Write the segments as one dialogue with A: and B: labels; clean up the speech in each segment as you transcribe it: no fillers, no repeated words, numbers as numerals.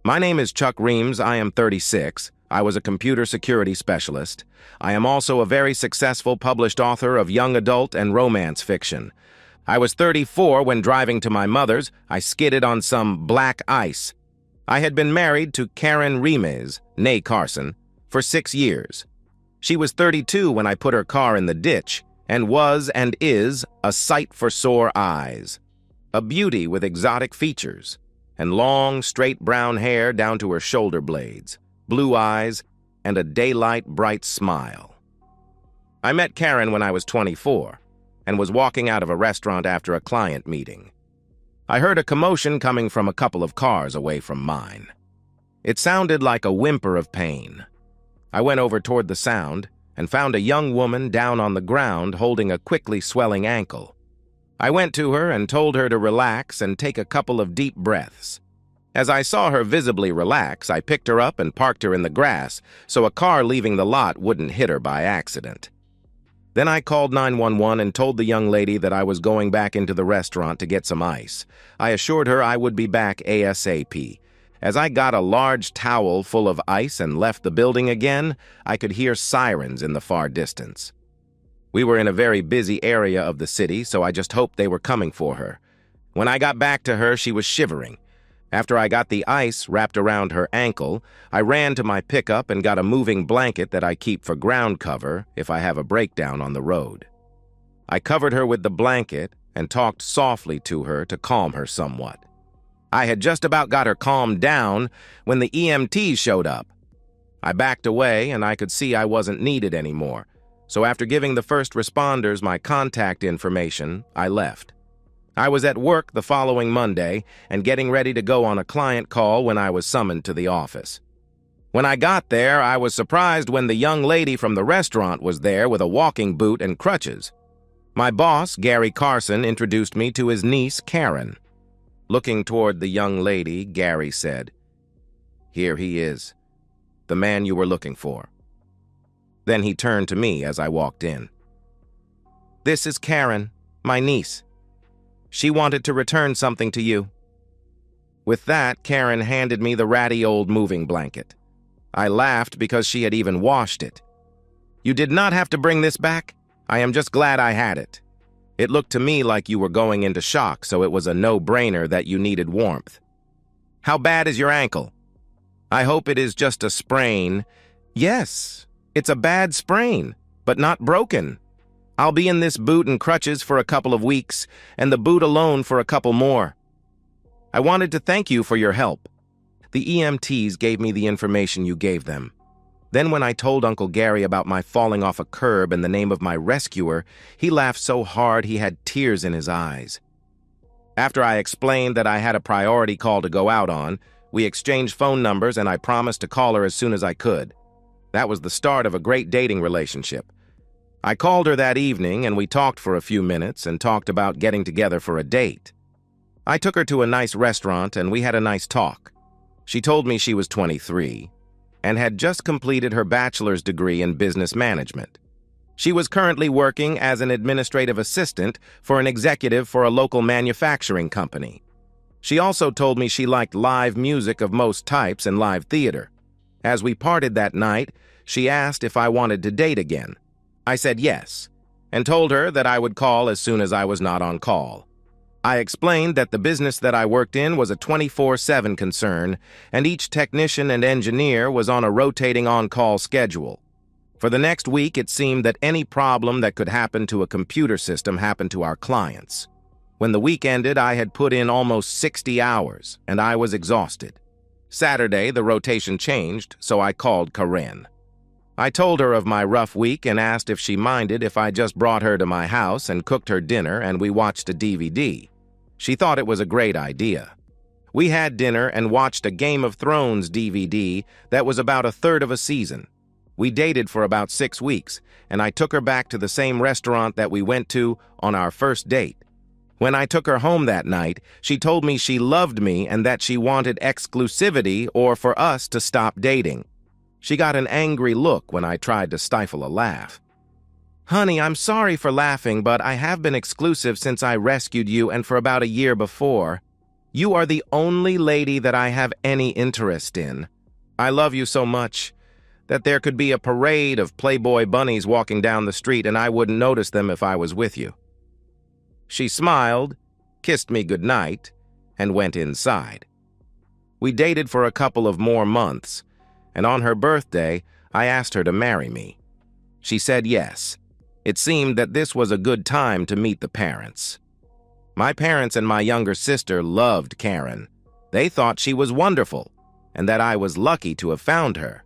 A: My name is Chuck Reams. I am 36. I was a computer security specialist. I am also a very successful published author of young adult and romance fiction. I was 34 when driving to my mother's, I skidded on some black ice. I had been married to Karen Reams, née Carson, for 6 years. She was 32 when I put her car in the ditch, and was and is a sight for sore eyes. A beauty with exotic features, and long, straight brown hair down to her shoulder blades, blue eyes, and a daylight bright smile. I met Karen when I was 24, and was walking out of a restaurant after a client meeting. I heard a commotion coming from a couple of cars away from mine. It sounded like a whimper of pain. I went over toward the sound and found a young woman down on the ground holding a quickly swelling ankle. I went to her and told her to relax and take a couple of deep breaths. As I saw her visibly relax, I picked her up and parked her in the grass so a car leaving the lot wouldn't hit her by accident. Then I called 911 and told the young lady that I was going back into the restaurant to get some ice. I assured her I would be back ASAP. As I got a large towel full of ice and left the building again, I could hear sirens in the far distance. We were in a very busy area of the city, so I just hoped they were coming for her. When I got back to her, she was shivering. After I got the ice wrapped around her ankle, I ran to my pickup and got a moving blanket that I keep for ground cover if I have a breakdown on the road. I covered her with the blanket and talked softly to her to calm her somewhat. I had just about got her calmed down when the EMTs showed up. I backed away and I could see I wasn't needed anymore, so after giving the first responders my contact information, I left. I was at work the following Monday and getting ready to go on a client call when I was summoned to the office. When I got there, I was surprised when the young lady from the restaurant was there with a walking boot and crutches. My boss, Gary Carson, introduced me to his niece, Karen. Looking toward the young lady, Gary said, "Here he is, the man you were looking for." Then he turned to me as I walked in. "This is Karen, my niece. She wanted to return something to you." With that, Karen handed me the ratty old moving blanket. I laughed because she had even washed it. "You did not have to bring this back? I am just glad I had it. It looked to me like you were going into shock, so it was a no-brainer that you needed warmth. How bad is your ankle?" "I hope it is just a sprain." "Yes, it's a bad sprain, but not broken. I'll be in this boot and crutches for a couple of weeks, and the boot alone for a couple more. I wanted to thank you for your help. The EMTs gave me the information you gave them. Then when I told Uncle Gary about my falling off a curb and the name of my rescuer, he laughed so hard he had tears in his eyes. After I explained that I had a priority call to go out on, we exchanged phone numbers and I promised to call her as soon as I could. That was the start of a great dating relationship. I called her that evening and we talked for a few minutes and talked about getting together for a date. I took her to a nice restaurant and we had a nice talk. She told me she was 23 and had just completed her bachelor's degree in business management. She was currently working as an administrative assistant for an executive for a local manufacturing company. She also told me she liked live music of most types and live theater. As we parted that night, she asked if I wanted to date again. I said yes, and told her that I would call as soon as I was not on call. I explained that the business that I worked in was a 24/7 concern, and each technician and engineer was on a rotating on-call schedule. For the next week, it seemed that any problem that could happen to a computer system happened to our clients. When the week ended, I had put in almost 60 hours, and I was exhausted. Saturday, the rotation changed, so I called Karen. I told her of my rough week and asked if she minded if I just brought her to my house and cooked her dinner and we watched a DVD. She thought it was a great idea. We had dinner and watched a Game of Thrones DVD that was about a third of a season. We dated for about 6 weeks, and I took her back to the same restaurant that we went to on our first date. When I took her home that night, she told me she loved me and that she wanted exclusivity or for us to stop dating. She got an angry look when I tried to stifle a laugh. "Honey, I'm sorry for laughing, but I have been exclusive since I rescued you and for about a year before." You are the only lady that I have any interest in. I love you so much that there could be a parade of Playboy bunnies walking down the street and I wouldn't notice them if I was with you." She smiled, kissed me goodnight, and went inside. We dated for a couple of more months, and on her birthday, I asked her to marry me. She said yes. It seemed that this was a good time to meet the parents. My parents and my younger sister loved Karen. They thought she was wonderful, and that I was lucky to have found her.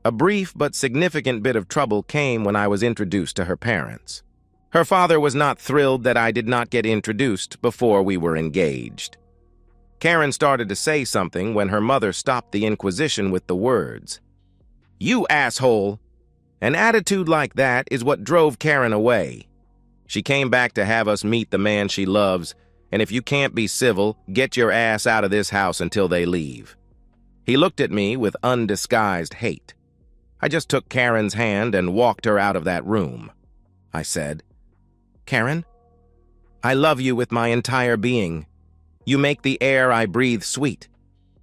A: A brief but significant bit of trouble came when I was introduced to her parents. Her father was not thrilled that I did not get introduced before we were engaged. Karen started to say something when her mother stopped the inquisition with the words, "You asshole!" An attitude like that is what drove Karen away. She came back to have us meet the man she loves, and if you can't be civil, get your ass out of this house until they leave. He looked at me with undisguised hate. I just took Karen's hand and walked her out of that room. I said, "Karen, I love you with my entire being. You make the air I breathe sweet.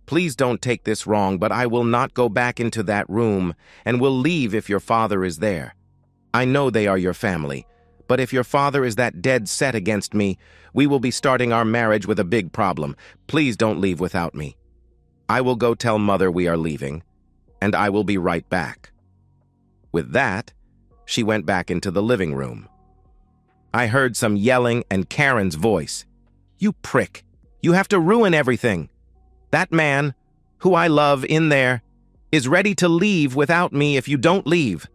A: Please don't take this wrong, but I will not go back into that room and will leave if your father is there. I know they are your family, but if your father is that dead set against me, we will be starting our marriage with a big problem. Please don't leave without me. I will go tell Mother we are leaving, and I will be right back." With that, she went back into the living room. I heard some yelling and Karen's voice. "You prick! You have to ruin everything. That man, who I love in there, is ready to leave without me if you don't leave.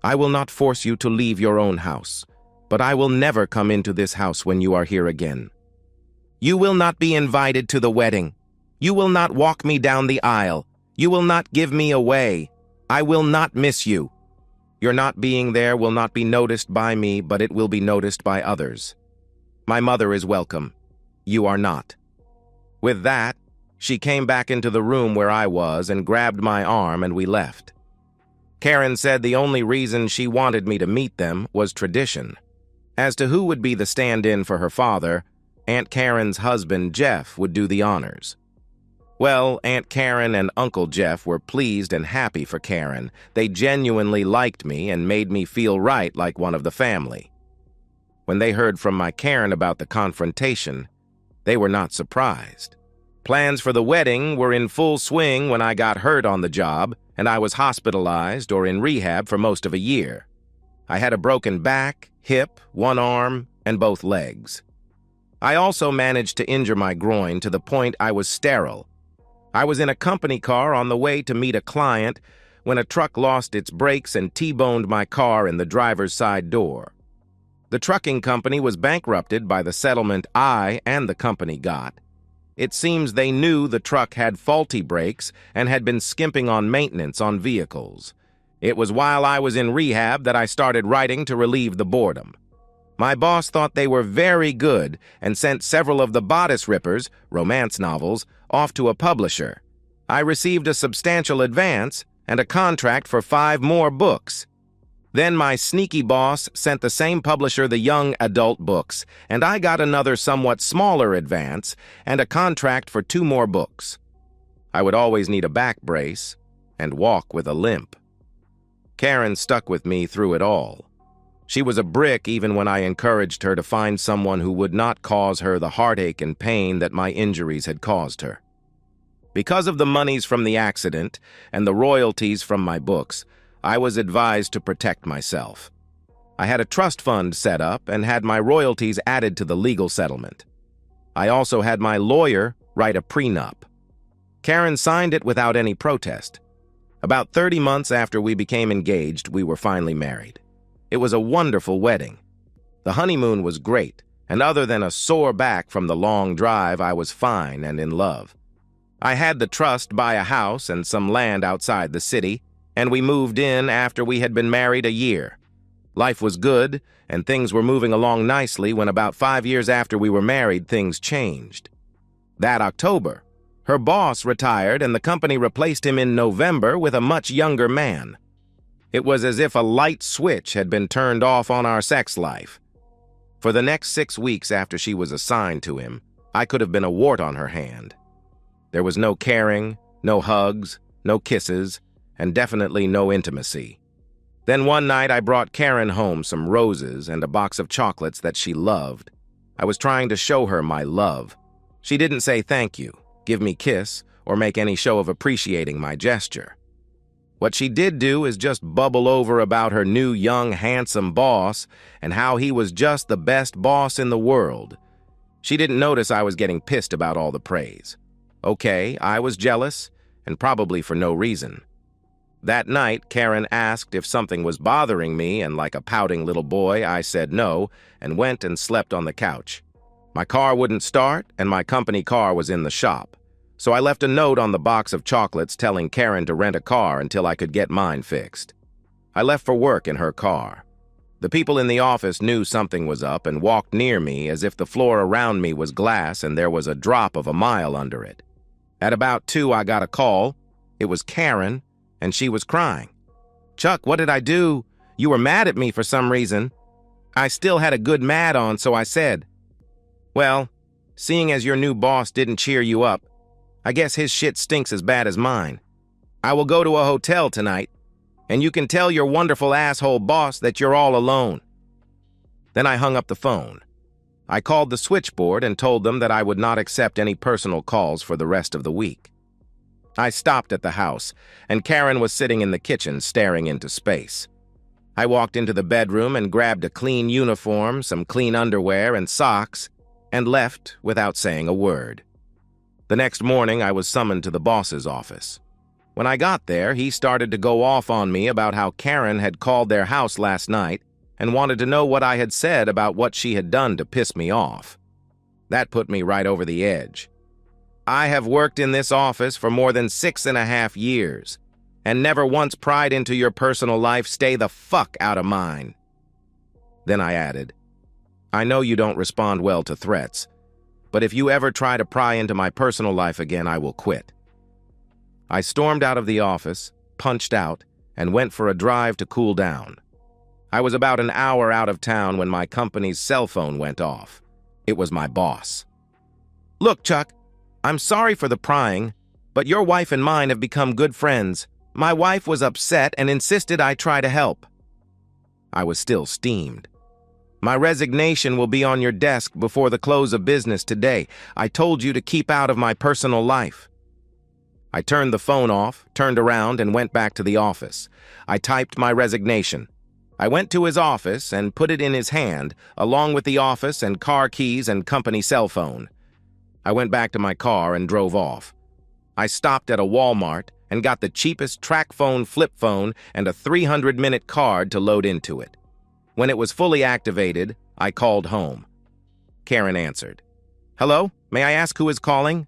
A: I will not force you to leave your own house, but I will never come into this house when you are here again. You will not be invited to the wedding. You will not walk me down the aisle. You will not give me away. I will not miss you. Your not being there will not be noticed by me, but it will be noticed by others. My mother is welcome. You are not." With that, she came back into the room where I was and grabbed my arm and we left. Karen said the only reason she wanted me to meet them was tradition. As to who would be the stand-in for her father, Aunt Karen's husband, Jeff, would do the honors. Well, Aunt Karen and Uncle Jeff were pleased and happy for Karen. They genuinely liked me and made me feel right like one of the family. When they heard from my Karen about the confrontation, they were not surprised. Plans for the wedding were in full swing when I got hurt on the job, and I was hospitalized or in rehab for most of a year. I had a broken back, hip, one arm, and both legs. I also managed to injure my groin to the point I was sterile. I was in a company car on the way to meet a client when a truck lost its brakes and T-boned my car in the driver's side door. The trucking company was bankrupted by the settlement I and the company got. It seems they knew the truck had faulty brakes and had been skimping on maintenance on vehicles. It was while I was in rehab that I started writing to relieve the boredom. My boss thought they were very good and sent several of the bodice rippers, romance novels, off to a publisher. I received a substantial advance and a contract for 5 more books. Then my sneaky boss sent the same publisher the young adult books, and I got another somewhat smaller advance and a contract for 2 more books. I would always need a back brace and walk with a limp. Karen stuck with me through it all. She was a brick even when I encouraged her to find someone who would not cause her the heartache and pain that my injuries had caused her. Because of the monies from the accident and the royalties from my books, I was advised to protect myself. I had a trust fund set up and had my royalties added to the legal settlement. I also had my lawyer write a prenup. Karen signed it without any protest. About 30 months after we became engaged, we were finally married. It was a wonderful wedding. The honeymoon was great, and other than a sore back from the long drive, I was fine and in love. I had the trust buy a house and some land outside the city, and we moved in after we had been married a year. Life was good, and things were moving along nicely when about 5 years after we were married, things changed. That October, her boss retired and the company replaced him in November with a much younger man. It was as if a light switch had been turned off on our sex life. For the next 6 weeks after she was assigned to him, I could have been a wart on her hand. There was no caring, no hugs, no kisses, and definitely no intimacy. Then one night I brought Karen home some roses and a box of chocolates that she loved. I was trying to show her my love. She didn't say thank you, give me kiss, or make any show of appreciating my gesture. What she did do is just bubble over about her new young handsome boss and how he was just the best boss in the world. She didn't notice I was getting pissed about all the praise. Okay, I was jealous, and probably for no reason. That night, Karen asked if something was bothering me, and like a pouting little boy, I said no and went and slept on the couch. My car wouldn't start, and my company car was in the shop. So I left a note on the box of chocolates telling Karen to rent a car until I could get mine fixed. I left for work in her car. The people in the office knew something was up and walked near me as if the floor around me was glass and there was a drop of a mile under it. At about 2, I got a call. It was Karen, and she was crying. "Chuck, what did I do? You were mad at me for some reason." I still had a good mad on, so I said, "Well, seeing as your new boss didn't cheer you up, I guess his shit stinks as bad as mine. I will go to a hotel tonight, and you can tell your wonderful asshole boss that you're all alone." Then I hung up the phone. I called the switchboard and told them that I would not accept any personal calls for the rest of the week. I stopped at the house, and Karen was sitting in the kitchen staring into space. I walked into the bedroom and grabbed a clean uniform, some clean underwear and socks, and left without saying a word. The next morning, I was summoned to the boss's office. When I got there, he started to go off on me about how Karen had called their house last night and wanted to know what I had said about what she had done to piss me off. That put me right over the edge. I have worked in this office for more than 6.5 years, and never once pried into your personal life. Stay the fuck out of mine. Then I added, "I know you don't respond well to threats, but if you ever try to pry into my personal life again, I will quit." I stormed out of the office, punched out, and went for a drive to cool down. I was about an hour out of town when my company's cell phone went off. It was my boss. "Look, Chuck, I'm sorry for the prying, but your wife and mine have become good friends. My wife was upset and insisted I try to help." I was still steamed. "My resignation will be on your desk before the close of business today. I told you to keep out of my personal life." I turned the phone off, turned around, and went back to the office. I typed my resignation. I went to his office and put it in his hand, along with the office and car keys and company cell phone. I went back to my car and drove off. I stopped at a Walmart and got the cheapest TracFone flip phone and a 300-minute card to load into it. When it was fully activated, I called home. Karen answered. "Hello, may I ask who is calling?"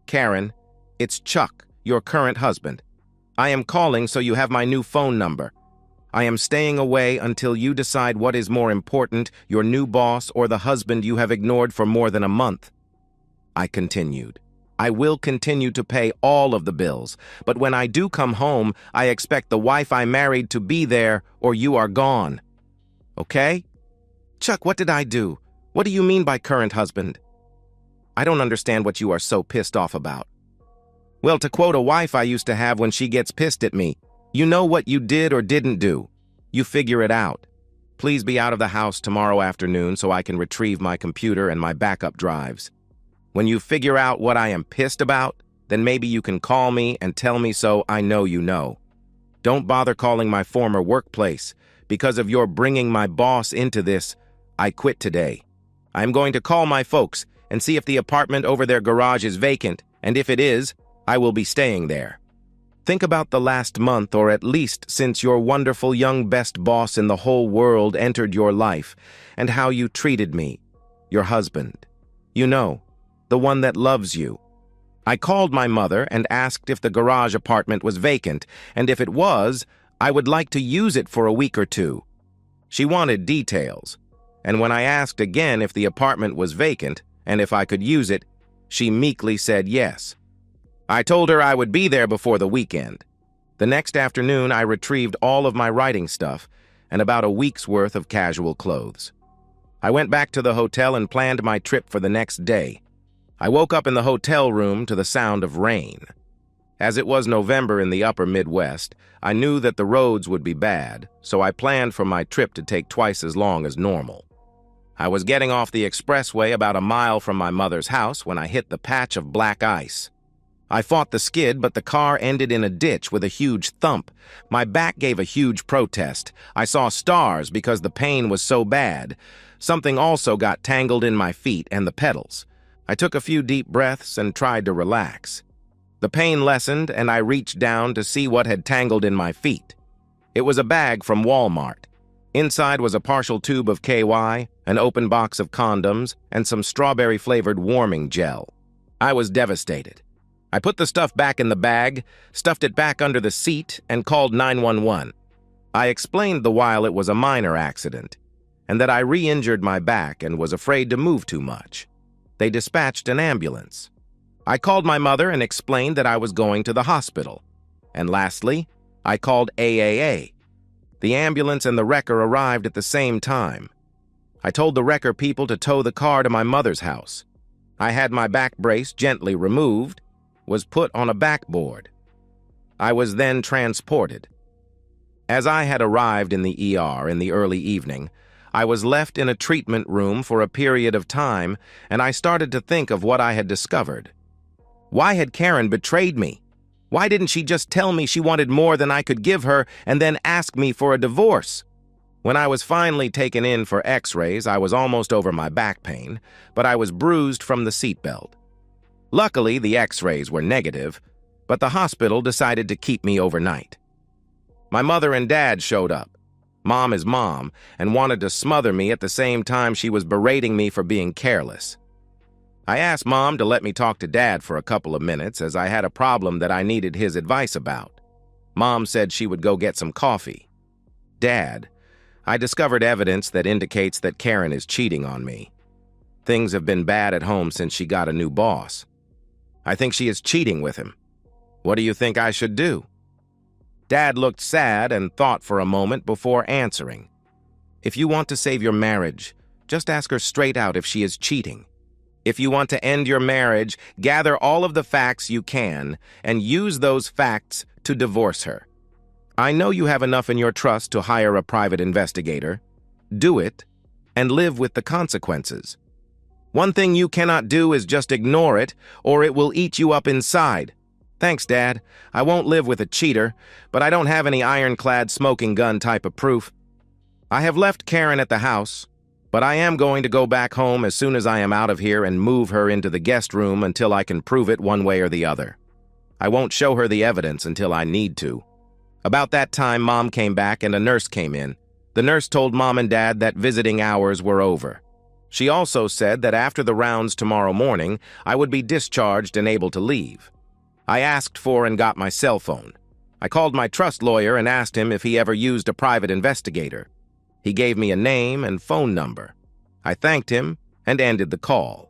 A: "Karen, it's Chuck, your current husband. I am calling so you have my new phone number. I am staying away until you decide what is more important, your new boss or the husband you have ignored for more than a month." I continued. "I will continue to pay all of the bills, but when I do come home, I expect the wife I married to be there or you are gone. Okay?" "Chuck, what did I do? What do you mean by current husband?" "I don't understand what you are so pissed off about." "Well, to quote a wife I used to have when she gets pissed at me, you know what you did or didn't do. You figure it out. Please be out of the house tomorrow afternoon so I can retrieve my computer and my backup drives. When you figure out what I am pissed about, then maybe you can call me and tell me so I know you know. Don't bother calling my former workplace. Because of your bringing my boss into this, I quit today. I am going to call my folks and see if the apartment over their garage is vacant, and if it is, I will be staying there. Think about the last month, or at least since your wonderful young best boss in the whole world entered your life, and how you treated me, your husband. You know, the one that loves you. I called my mother and asked if the garage apartment was vacant, and if it was, I would like to use it for a week or two. She wanted details, and when I asked again if the apartment was vacant and if I could use it, she meekly said yes. I told her I would be there before the weekend. The next afternoon, I retrieved all of my writing stuff and about a week's worth of casual clothes. I went back to the hotel and planned my trip for the next day. I woke up in the hotel room to the sound of rain. As it was November in the upper Midwest, I knew that the roads would be bad, so I planned for my trip to take twice as long as normal. I was getting off the expressway about a mile from my mother's house when I hit the patch of black ice. I fought the skid, but the car ended in a ditch with a huge thump. My back gave a huge protest. I saw stars because the pain was so bad. Something also got tangled in my feet and the pedals. I took a few deep breaths and tried to relax. The pain lessened, and I reached down to see what had tangled in my feet. It was a bag from Walmart. Inside was a partial tube of KY, an open box of condoms, and some strawberry-flavored warming gel. I was devastated. I put the stuff back in the bag, stuffed it back under the seat, and called 911. I explained the while it was a minor accident, and that I re-injured my back and was afraid to move too much. They dispatched an ambulance. I called my mother and explained that I was going to the hospital. And lastly, I called AAA. The ambulance and the wrecker arrived at the same time. I told the wrecker people to tow the car to my mother's house. I had my back brace gently removed, was put on a backboard. I was then transported. As I had arrived in the ER in the early evening, I was left in a treatment room for a period of time, and I started to think of what I had discovered. Why had Karen betrayed me? Why didn't she just tell me she wanted more than I could give her and then ask me for a divorce? When I was finally taken in for x-rays, I was almost over my back pain, but I was bruised from the seatbelt. Luckily, the x-rays were negative, but the hospital decided to keep me overnight. My mother and dad showed up. Mom is mom, and wanted to smother me at the same time she was berating me for being careless. I asked Mom to let me talk to Dad for a couple of minutes as I had a problem that I needed his advice about. Mom said she would go get some coffee. Dad, I discovered evidence that indicates that Karen is cheating on me. Things have been bad at home since she got a new boss. I think she is cheating with him. What do you think I should do? Dad looked sad and thought for a moment before answering. If you want to save your marriage, just ask her straight out if she is cheating. If you want to end your marriage, gather all of the facts you can and use those facts to divorce her. I know you have enough in your trust to hire a private investigator. Do it and live with the consequences. One thing you cannot do is just ignore it, or it will eat you up inside. Thanks, Dad. I won't live with a cheater, but I don't have any ironclad smoking gun type of proof. I have left Karen at the house, but I am going to go back home as soon as I am out of here and move her into the guest room until I can prove it one way or the other. I won't show her the evidence until I need to. About that time, Mom came back and a nurse came in. The nurse told Mom and Dad that visiting hours were over. She also said that after the rounds tomorrow morning, I would be discharged and able to leave. I asked for and got my cell phone. I called my trust lawyer and asked him if he ever used a private investigator. He gave me a name and phone number. I thanked him and ended the call.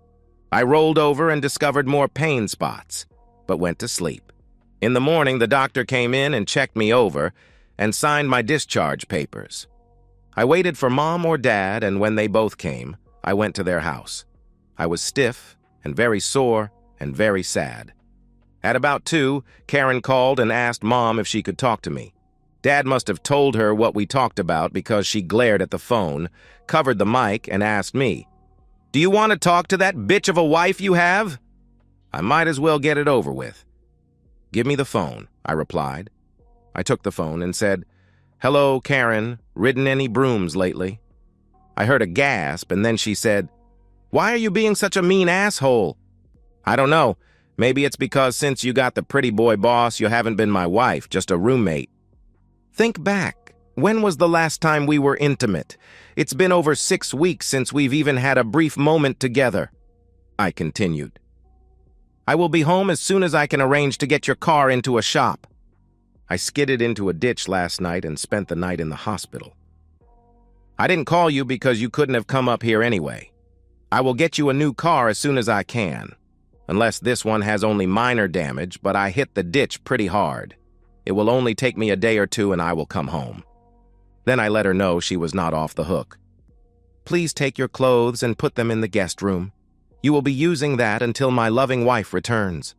A: I rolled over and discovered more pain spots, but went to sleep. In the morning, the doctor came in and checked me over and signed my discharge papers. I waited for Mom or Dad, and when they both came, I went to their house. I was stiff and very sore and very sad. At about 2, Karen called and asked Mom if she could talk to me. Dad must have told her what we talked about because she glared at the phone, covered the mic, and asked me, "Do you want to talk to that bitch of a wife you have?" I might as well get it over with. "Give me the phone," I replied. I took the phone and said, "Hello, Karen, ridden any brooms lately?" I heard a gasp, and then she said, "Why are you being such a mean asshole?" "I don't know. Maybe it's because since you got the pretty boy boss, you haven't been my wife, just a roommate." Think back. When was the last time we were intimate? It's been over 6 weeks since we've even had a brief moment together. I continued. I will be home as soon as I can arrange to get your car into a shop. I skidded into a ditch last night and spent the night in the hospital. I didn't call you because you couldn't have come up here anyway. I will get you a new car as soon as I can. Unless this one has only minor damage, but I hit the ditch pretty hard. It will only take me a day or 2 and I will come home. Then I let her know she was not off the hook. Please take your clothes and put them in the guest room. You will be using that until my loving wife returns."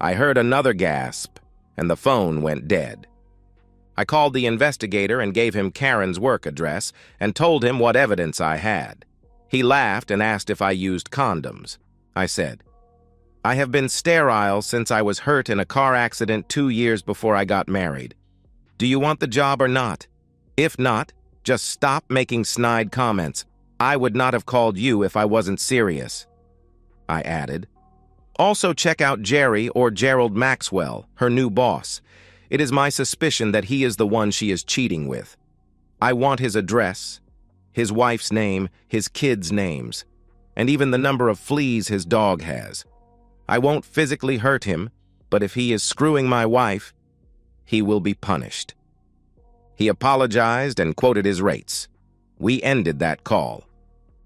A: I heard another gasp, and the phone went dead. I called the investigator and gave him Karen's work address and told him what evidence I had. He laughed and asked if I used condoms. I said, "I have been sterile since I was hurt in a car accident 2 years before I got married. Do you want the job or not? If not, just stop making snide comments. I would not have called you if I wasn't serious." I added, "Also check out Jerry or Gerald Maxwell, her new boss. It is my suspicion that he is the one she is cheating with. I want his address, his wife's name, his kids' names, and even the number of fleas his dog has. I won't physically hurt him, but if he is screwing my wife, he will be punished." He apologized and quoted his rates. We ended that call.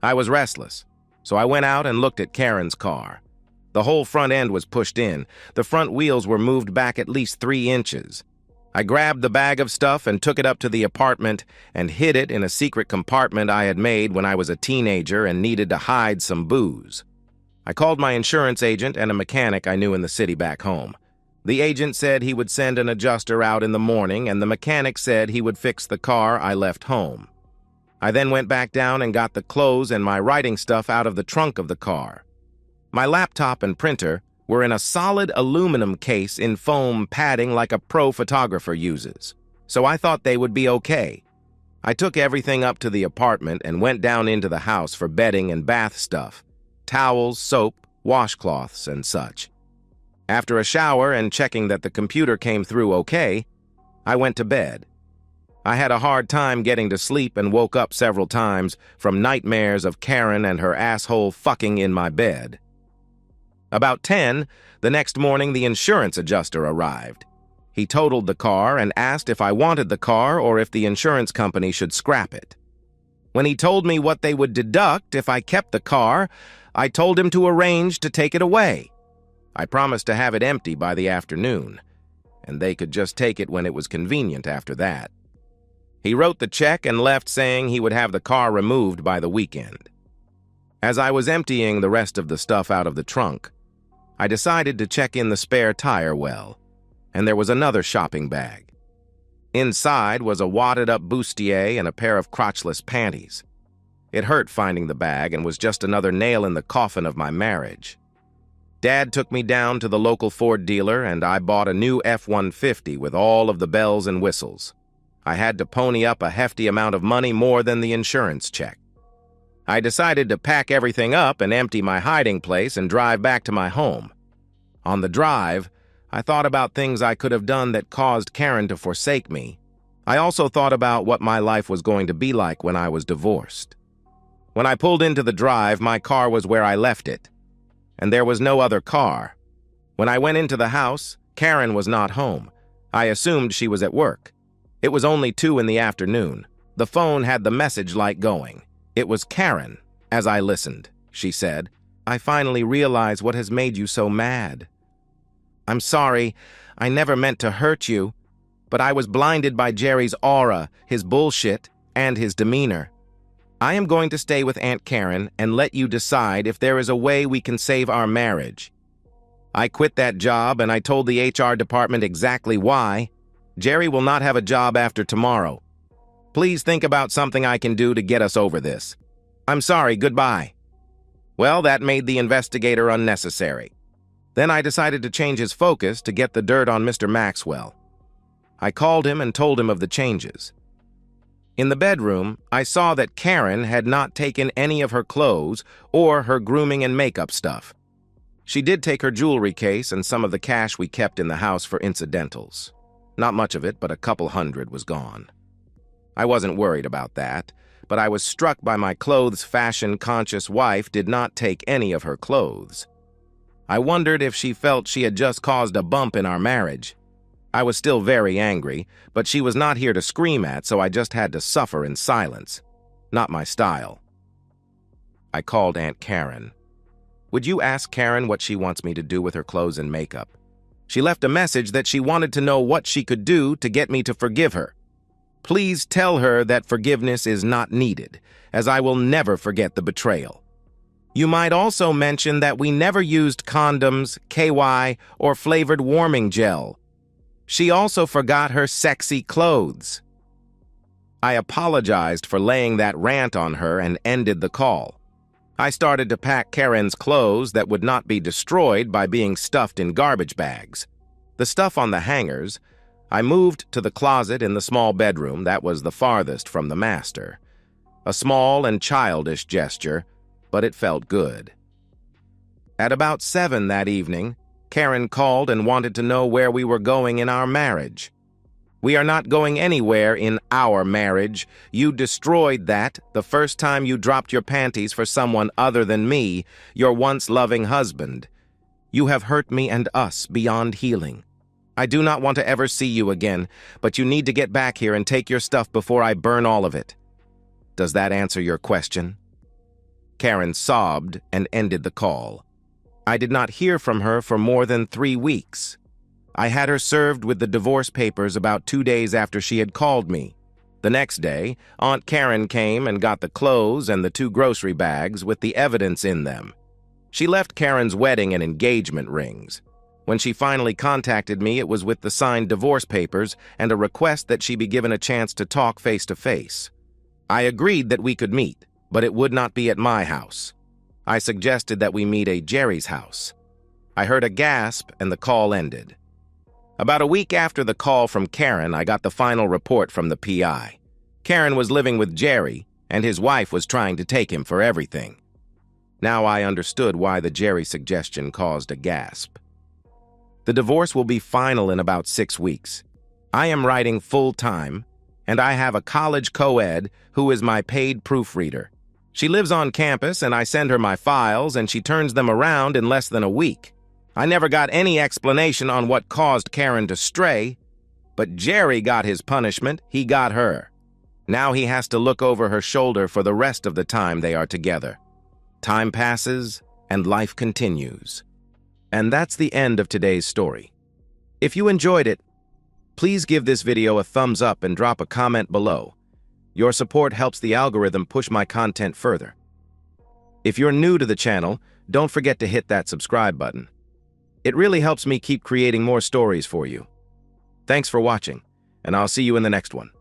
A: I was restless, so I went out and looked at Karen's car. The whole front end was pushed in. The front wheels were moved back at least 3 inches. I grabbed the bag of stuff and took it up to the apartment and hid it in a secret compartment I had made when I was a teenager and needed to hide some booze. I called my insurance agent and a mechanic I knew in the city back home. The agent said he would send an adjuster out in the morning, and the mechanic said he would fix the car I left home. I then went back down and got the clothes and my writing stuff out of the trunk of the car. My laptop and printer were in a solid aluminum case in foam padding like a pro photographer uses, so I thought they would be okay. I took everything up to the apartment and went down into the house for bedding and bath stuff, towels, soap, washcloths, and such. After a shower and checking that the computer came through okay, I went to bed. I had a hard time getting to sleep and woke up several times from nightmares of Karen and her asshole fucking in my bed. About 10, the next morning the insurance adjuster arrived. He totaled the car and asked if I wanted the car or if the insurance company should scrap it. When he told me what they would deduct if I kept the car, I told him to arrange to take it away. I promised to have it empty by the afternoon, and they could just take it when it was convenient after that. He wrote the check and left saying he would have the car removed by the weekend. As I was emptying the rest of the stuff out of the trunk, I decided to check in the spare tire well, and there was another shopping bag. Inside was a wadded-up bustier and a pair of crotchless panties. It hurt finding the bag and was just another nail in the coffin of my marriage. Dad took me down to the local Ford dealer, and I bought a new F-150 with all of the bells and whistles. I had to pony up a hefty amount of money more than the insurance check. I decided to pack everything up and empty my hiding place and drive back to my home. On the drive, I thought about things I could have done that caused Karen to forsake me. I also thought about what my life was going to be like when I was divorced. When I pulled into the drive, my car was where I left it, and there was no other car. When I went into the house, Karen was not home. I assumed she was at work. It was only 2 in the afternoon. The phone had the message light going. It was Karen. As I listened, she said, "I finally realize what has made you so mad. I'm sorry, I never meant to hurt you, but I was blinded by Jerry's aura, his bullshit, and his demeanor. I am going to stay with Aunt Karen and let you decide if there is a way we can save our marriage." I quit that job and I told the HR department exactly why. Jerry will not have a job after tomorrow. Please think about something I can do to get us over this. I'm sorry, goodbye. Well, that made the investigator unnecessary. Then I decided to change his focus to get the dirt on Mr. Maxwell. I called him and told him of the changes. In the bedroom, I saw that Karen had not taken any of her clothes or her grooming and makeup stuff. She did take her jewelry case and some of the cash we kept in the house for incidentals. Not much of it, but a couple hundred was gone. I wasn't worried about that, but I was struck by my clothes fashion-conscious wife did not take any of her clothes. I wondered if she felt she had just caused a bump in our marriage. I was still very angry, but she was not here to scream at, so I just had to suffer in silence. Not my style. I called Aunt Karen. "Would you ask Karen what she wants me to do with her clothes and makeup? She left a message that she wanted to know what she could do to get me to forgive her. Please tell her that forgiveness is not needed, as I will never forget the betrayal. You might also mention that we never used condoms, KY, or flavored warming gel. She also forgot her sexy clothes. I apologized for laying that rant on her and ended the call. I started to pack Karen's clothes that would not be destroyed by being stuffed in garbage bags. The stuff on the hangers, I moved to the closet in the small bedroom that was the farthest from the master. A small and childish gesture, but it felt good. At about 7 that evening, Karen called and wanted to know where we were going in our marriage. We are not going anywhere in our marriage. You destroyed that the first time you dropped your panties for someone other than me, your once loving husband. You have hurt me and us beyond healing. I do not want to ever see you again, but you need to get back here and take your stuff before I burn all of it. Does that answer your question? Karen sobbed and ended the call. I did not hear from her for more than 3 weeks. I had her served with the divorce papers about 2 days after she had called me. The next day, Aunt Karen came and got the clothes and the 2 grocery bags with the evidence in them. She left Karen's wedding and engagement rings. When she finally contacted me, it was with the signed divorce papers and a request that she be given a chance to talk face to face. I agreed that we could meet, but it would not be at my house. I suggested that we meet at Jerry's house. I heard a gasp and the call ended. About a week after the call from Karen, I got the final report from the PI. Karen was living with Jerry, and his wife was trying to take him for everything. Now I understood why the Jerry suggestion caused a gasp. The divorce will be final in about 6 weeks. I am writing full-time, and I have a college co-ed who is my paid proofreader. She lives on campus, and I send her my files, and she turns them around in less than a week. I never got any explanation on what caused Karen to stray, but Jerry got his punishment. He got her. Now he has to look over her shoulder for the rest of the time they are together. Time passes, and life continues. And that's the end of today's story. If you enjoyed it, please give this video a thumbs up and drop a comment below. Your support helps the algorithm push my content further. If you're new to the channel, don't forget to hit that subscribe button. It really helps me keep creating more stories for you. Thanks for watching, and I'll see you in the next one.